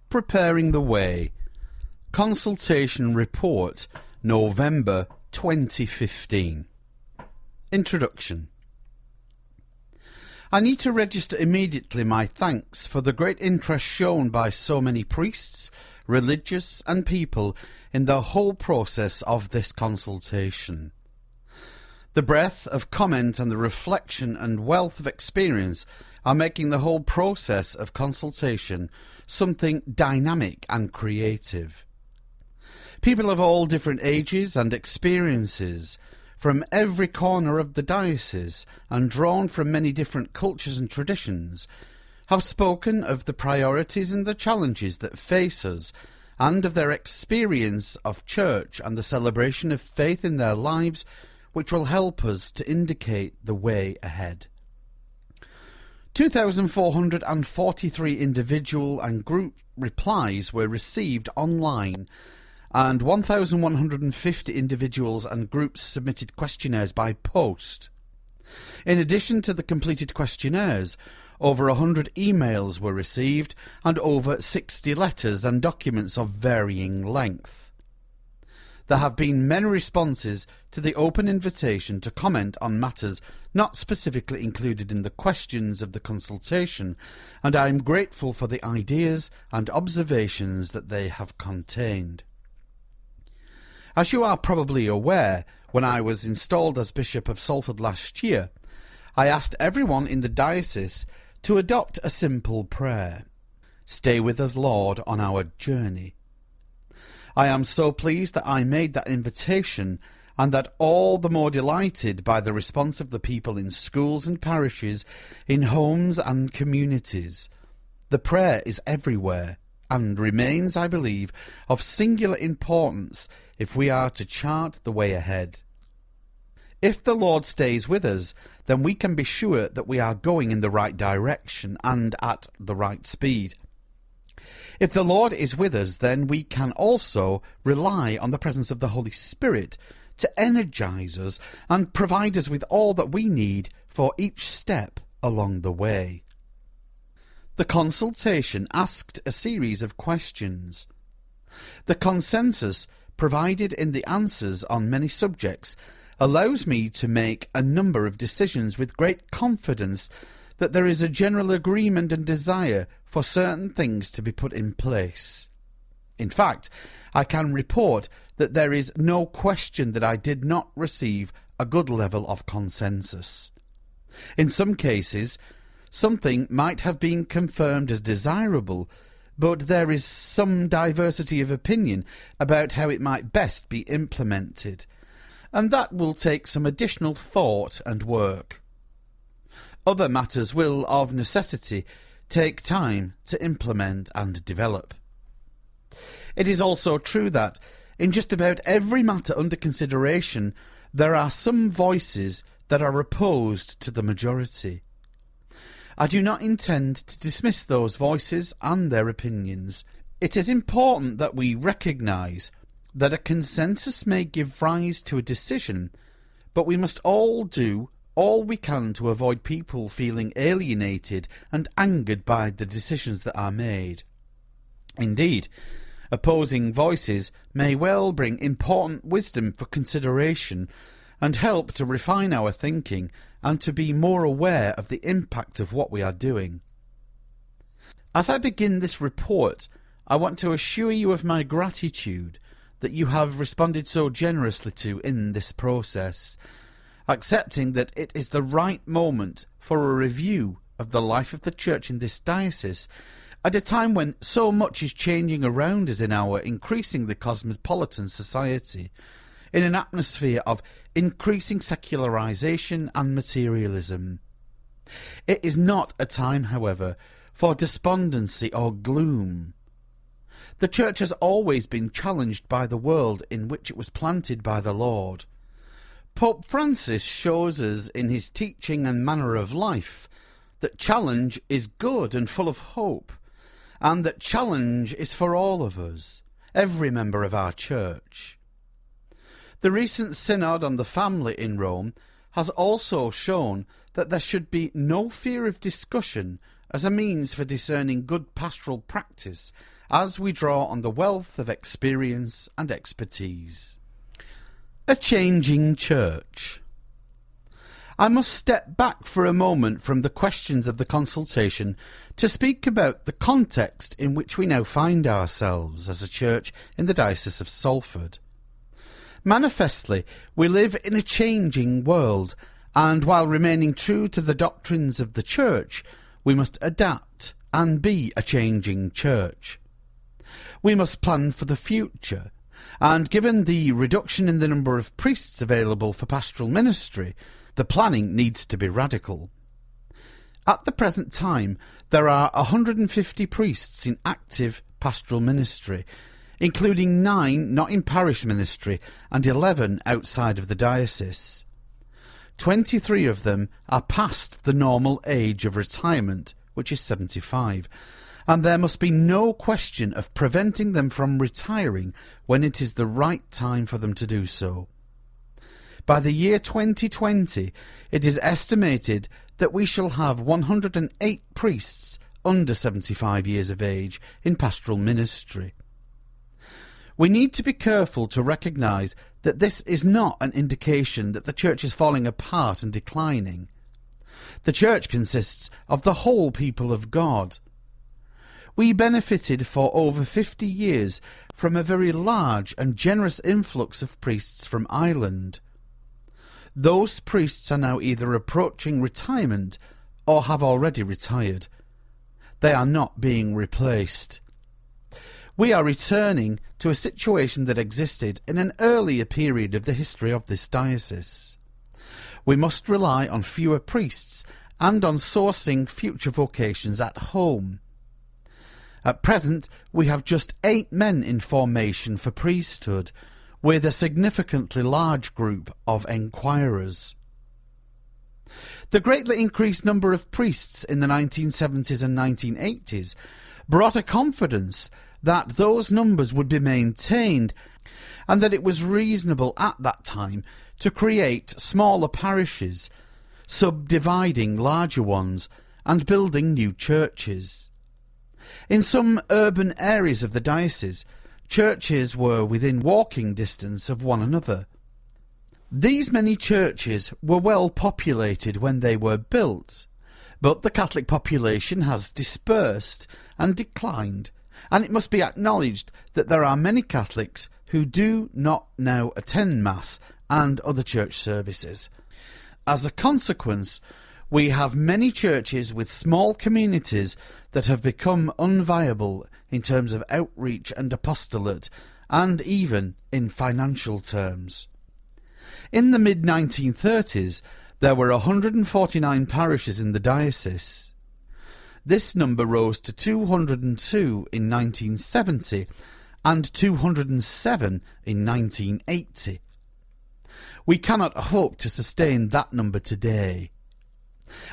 Preparing the Way. Consultation Report, November 2015. Introduction. I need to register immediately my thanks for the great interest shown by so many priests, religious and people in the whole process of this consultation. The breadth of comment and the reflection and wealth of experience are making the whole process of consultation something dynamic and creative. People of all different ages and experiences, from every corner of the diocese and drawn from many different cultures and traditions, have spoken of the priorities and the challenges that face us and of their experience of church and the celebration of faith in their lives, which will help us to indicate the way ahead. 2,443 individual and group replies were received online, and 1,150 individuals and groups submitted questionnaires by post. In addition to the completed questionnaires, over 100 emails were received and over 60 letters and documents of varying length. There have been many responses to the open invitation to comment on matters not specifically included in the questions of the consultation, and I am grateful for the ideas and observations that they have contained. As you are probably aware, when I was installed as Bishop of Salford last year, I asked everyone in the diocese to adopt a simple prayer: "Stay with us, Lord, on our journey." I am so pleased that I made that invitation, and that all the more delighted by the response of the people in schools and parishes, in homes and communities. The prayer is everywhere, and remains, I believe, of singular importance if we are to chart the way ahead. If the Lord stays with us, then we can be sure that we are going in the right direction and at the right speed. If the Lord is with us, then we can also rely on the presence of the Holy Spirit to energize us and provide us with all that we need for each step along the way. The consultation asked a series of questions. The consensus provided in the answers on many subjects allows me to make a number of decisions with great confidence that there is a general agreement and desire for certain things to be put in place. In fact, I can report that there is no question that I did not receive a good level of consensus. In some cases, something might have been confirmed as desirable, but there is some diversity of opinion about how it might best be implemented, and that will take some additional thought and work. Other matters will, of necessity, take time to implement and develop. It is also true that, in just about every matter under consideration, there are some voices that are opposed to the majority. I do not intend to dismiss those voices and their opinions. It is important that we recognise that a consensus may give rise to a decision, but we must all do all we can to avoid people feeling alienated and angered by the decisions that are made. Indeed, opposing voices may well bring important wisdom for consideration and help to refine our thinking and to be more aware of the impact of what we are doing. As I begin this report, I want to assure you of my gratitude that you have responded so generously to in this process, accepting that it is the right moment for a review of the life of the Church in this diocese at a time when so much is changing around us in our increasingly cosmopolitan society, in an atmosphere of increasing secularisation and materialism. It is not a time, however, for despondency or gloom. The Church has always been challenged by the world in which it was planted by the Lord. Pope Francis shows us in his teaching and manner of life that challenge is good and full of hope, and that challenge is for all of us, every member of our Church. The recent synod on the family in Rome has also shown that there should be no fear of discussion as a means for discerning good pastoral practice as we draw on the wealth of experience and expertise. A changing church. I must step back for a moment from the questions of the consultation to speak about the context in which we now find ourselves as a church in the Diocese of Salford. Manifestly, we live in a changing world, and while remaining true to the doctrines of the Church, we must adapt and be a changing church. We must plan for the future, and given the reduction in the number of priests available for pastoral ministry, the planning needs to be radical. At the present time, there are 150 priests in active pastoral ministry, including 9 not in parish ministry and 11 outside of the diocese. 23 of them are past the normal age of retirement, which is 75, and there must be no question of preventing them from retiring when it is the right time for them to do so. By the year 2020, it is estimated that we shall have 108 priests under 75 years of age in pastoral ministry. We need to be careful to recognise that this is not an indication that the church is falling apart and declining. The church consists of the whole people of God. We benefited for over 50 years from a very large and generous influx of priests from Ireland. Those priests are now either approaching retirement or have already retired. They are not being replaced. We are returning to a situation that existed in an earlier period of the history of this diocese. We must rely on fewer priests and on sourcing future vocations at home. At present, we have just 8 men in formation for priesthood, with a significantly large group of enquirers. The greatly increased number of priests in the 1970s and 1980s brought a confidence that those numbers would be maintained and that it was reasonable at that time to create smaller parishes, subdividing larger ones and building new churches. In some urban areas of the diocese, churches were within walking distance of one another. These many churches were well populated when they were built, but the Catholic population has dispersed and declined, and it must be acknowledged that there are many Catholics who do not now attend Mass and other church services. As a consequence, we have many churches with small communities that have become unviable in terms of outreach and apostolate, and even in financial terms. In the mid-1930s, there were 149 parishes in the diocese. This number rose to 202 in 1970 and 207 in 1980. We cannot hope to sustain that number today.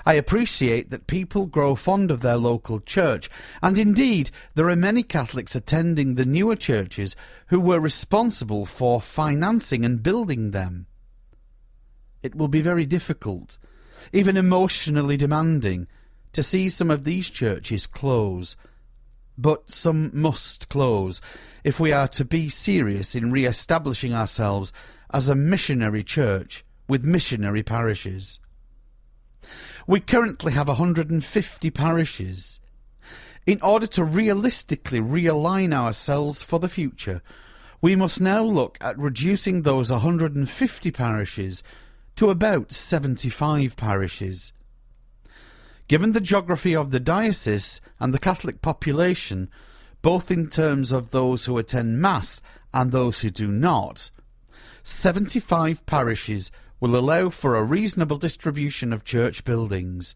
I appreciate that people grow fond of their local church, and indeed there are many Catholics attending the newer churches who were responsible for financing and building them. It will be very difficult, even emotionally demanding, to see some of these churches close. But some must close if we are to be serious in re-establishing ourselves as a missionary church with missionary parishes. We currently have 150 parishes. In order to realistically realign ourselves for the future, we must now look at reducing those 150 parishes to about 75 parishes. Given the geography of the diocese and the Catholic population, both in terms of those who attend Mass and those who do not, 75 parishes will allow for a reasonable distribution of church buildings.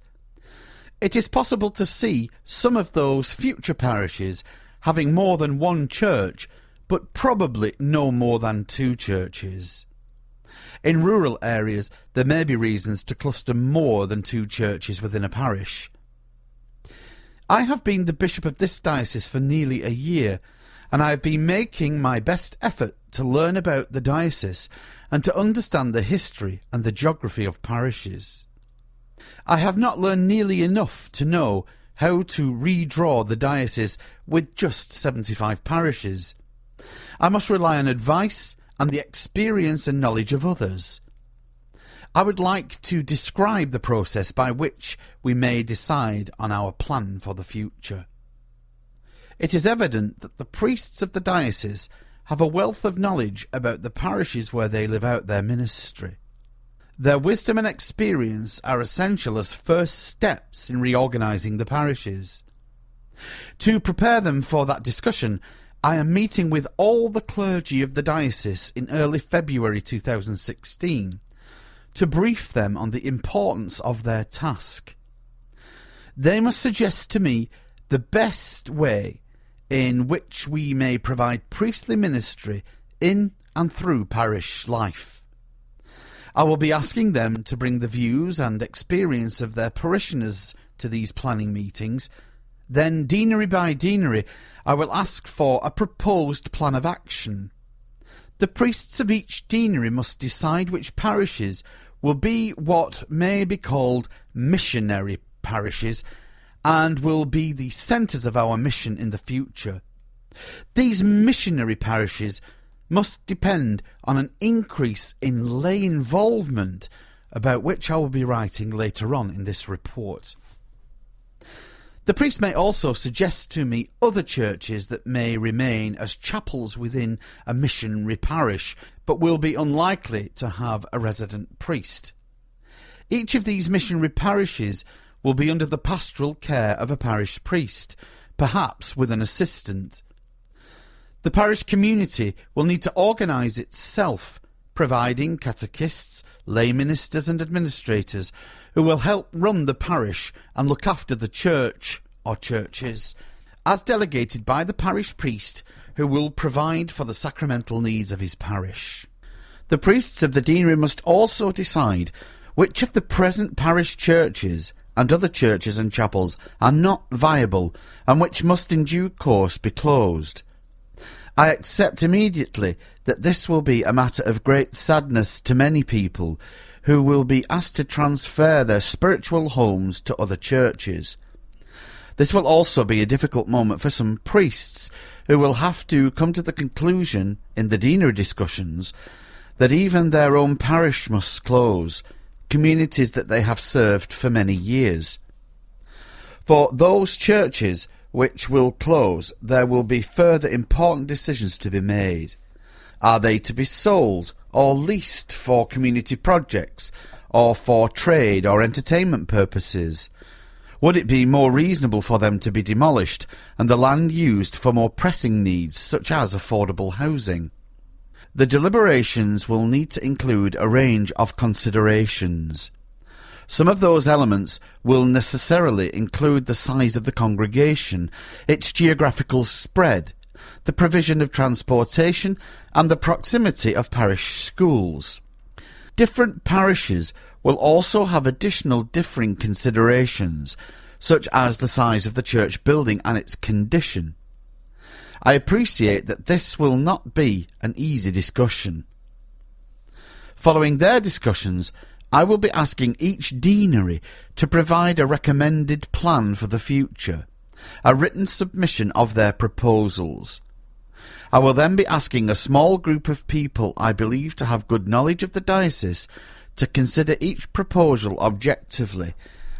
It is possible to see some of those future parishes having more than one church, but probably no more than 2 churches. In rural areas, there may be reasons to cluster more than 2 churches within a parish. I have been the bishop of this diocese for nearly a year, and I have been making my best effort to learn about the diocese and to understand the history and the geography of parishes. I have not learned nearly enough to know how to redraw the diocese with just 75 parishes. I must rely on advice and the experience and knowledge of others. I would like to describe the process by which we may decide on our plan for the future. It is evident that the priests of the diocese have a wealth of knowledge about the parishes where they live out their ministry. Their wisdom and experience are essential as first steps in reorganising the parishes. To prepare them for that discussion, I am meeting with all the clergy of the diocese in early February 2016 to brief them on the importance of their task. They must suggest to me the best way in which we may provide priestly ministry in and through parish life. I will be asking them to bring the views and experience of their parishioners to these planning meetings. Then, deanery by deanery, I will ask for a proposed plan of action. The priests of each deanery must decide which parishes will be what may be called missionary parishes and will be the centres of our mission in the future. These missionary parishes must depend on an increase in lay involvement, about which I will be writing later on in this report. The priest may also suggest to me other churches that may remain as chapels within a missionary parish, but will be unlikely to have a resident priest. Each of these missionary parishes will be under the pastoral care of a parish priest, perhaps with an assistant. The parish community will need to organise itself, providing catechists, lay ministers and administrators who will help run the parish and look after the church or churches, as delegated by the parish priest who will provide for the sacramental needs of his parish. The priests of the deanery must also decide which of the present parish churches and other churches and chapels are not viable and which must in due course be closed. I accept immediately that this will be a matter of great sadness to many people who will be asked to transfer their spiritual homes to other churches. This will also be a difficult moment for some priests who will have to come to the conclusion in the deanery discussions that even their own parish must close, communities that they have served for many years. For those churches which will close, there will be further important decisions to be made. Are they to be sold or leased for community projects or for trade or entertainment purposes? Would it be more reasonable for them to be demolished and the land used for more pressing needs such as affordable housing? The deliberations will need to include a range of considerations. Some of those elements will necessarily include the size of the congregation, its geographical spread, the provision of transportation, and the proximity of parish schools. Different parishes will also have additional differing considerations, such as the size of the church building and its condition. I appreciate that this will not be an easy discussion. Following their discussions, I will be asking each deanery to provide a recommended plan for the future, a written submission of their proposals. I will then be asking a small group of people I believe to have good knowledge of the diocese to consider each proposal objectively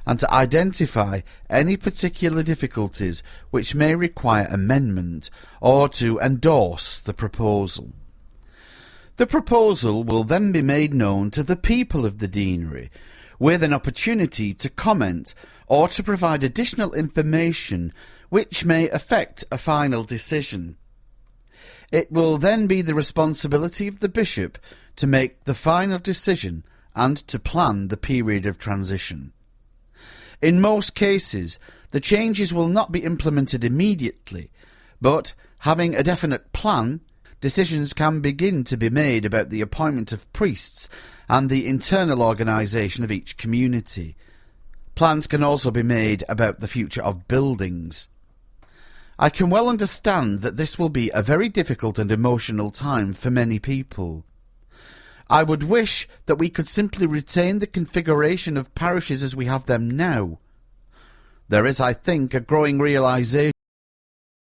and to identify any particular difficulties which may require amendment or to endorse the proposal. The proposal will then be made known to the people of the deanery, with an opportunity to comment or to provide additional information which may affect a final decision. It will then be the responsibility of the bishop to make the final decision and to plan the period of transition. In most cases, the changes will not be implemented immediately, but having a definite plan, decisions can begin to be made about the appointment of priests and the internal organisation of each community. Plans can also be made about the future of buildings. I can well understand that this will be a very difficult and emotional time for many people. I would wish that we could simply retain the configuration of parishes as we have them now. There is, I think, a growing realisation